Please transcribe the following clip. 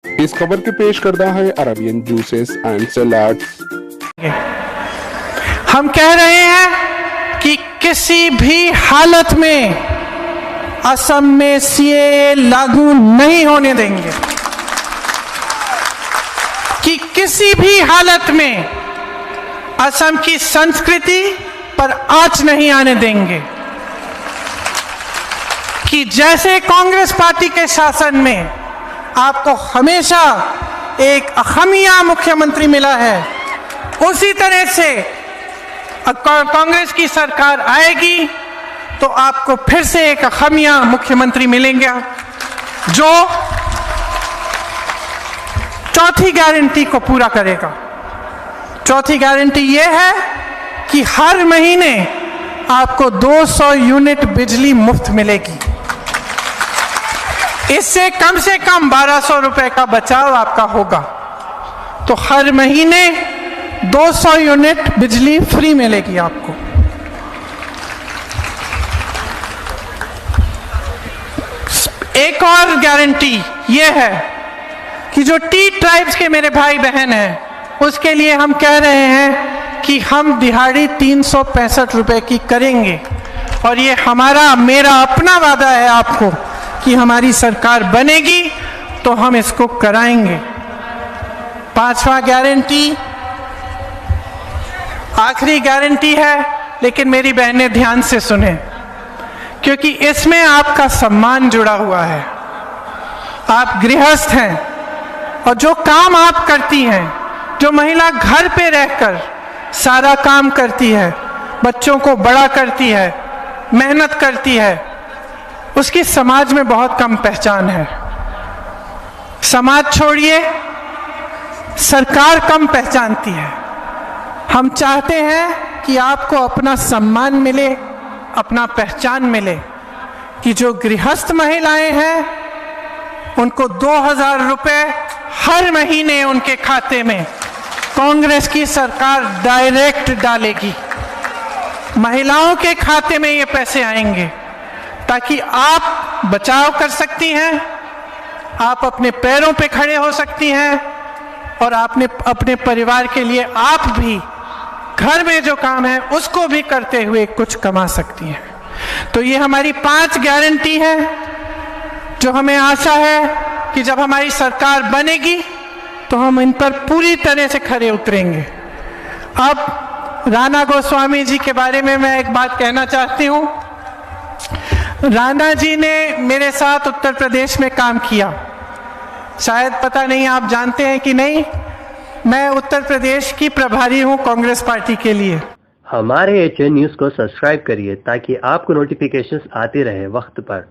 इस खबर के पेश करता है अरेबियन जूसेस एंड सलाड्स। हम कह रहे हैं कि किसी भी हालत में असम में सीएए लागू नहीं होने देंगे, कि किसी भी हालत में असम की संस्कृति पर आंच नहीं आने देंगे, कि जैसे कांग्रेस पार्टी के शासन में आपको हमेशा एक अहमिया मुख्यमंत्री मिला है, उसी तरह से कांग्रेस की सरकार आएगी तो आपको फिर से एक अहमिया मुख्यमंत्री मिलेंगे जो चौथी गारंटी को पूरा करेगा। चौथी गारंटी यह है कि हर महीने आपको 200 यूनिट बिजली मुफ्त मिलेगी। इससे कम से कम 1200 रुपए का बचाव आपका होगा। तो हर महीने 200 यूनिट बिजली फ्री मिलेगी आपको। एक और गारंटी यह है कि जो टी ट्राइब्स के मेरे भाई बहन हैं उसके लिए हम कह रहे हैं कि हम दिहाड़ी 365 रुपए की करेंगे, और ये मेरा अपना वादा है आपको कि हमारी सरकार बनेगी तो हम इसको कराएंगे। पांचवा गारंटी आखिरी गारंटी है, लेकिन मेरी बहनें ध्यान से सुने, क्योंकि इसमें आपका सम्मान जुड़ा हुआ है। आप गृहस्थ हैं और जो काम आप करती हैं, जो महिला घर पे रहकर सारा काम करती है, बच्चों को बड़ा करती है, मेहनत करती है, उसकी समाज में बहुत कम पहचान है। समाज छोड़िए, सरकार कम पहचानती है। हम चाहते हैं कि आपको अपना सम्मान मिले, अपना पहचान मिले, कि जो गृहस्थ महिलाएं हैं उनको 2000 रुपए हर महीने उनके खाते में कांग्रेस की सरकार डायरेक्ट डालेगी। महिलाओं के खाते में ये पैसे आएंगे ताकि आप बचाव कर सकती हैं, आप अपने पैरों पे खड़े हो सकती हैं, और आपने अपने परिवार के लिए आप भी घर में जो काम है उसको भी करते हुए कुछ कमा सकती हैं। तो ये हमारी 5 गारंटी है जो हमें आशा है कि जब हमारी सरकार बनेगी तो हम इन पर पूरी तरह से खरे उतरेंगे। अब राणा गोस्वामी जी के बारे में मैं एक बात कहना चाहती हूँ। राणा जी ने मेरे साथ उत्तर प्रदेश में काम किया। शायद पता नहीं आप जानते हैं कि नहीं, मैं उत्तर प्रदेश की प्रभारी हूँ कांग्रेस पार्टी के लिए। हमारे HN न्यूज़ को सब्सक्राइब करिए ताकि आपको नोटिफिकेशंस आते रहे वक्त पर।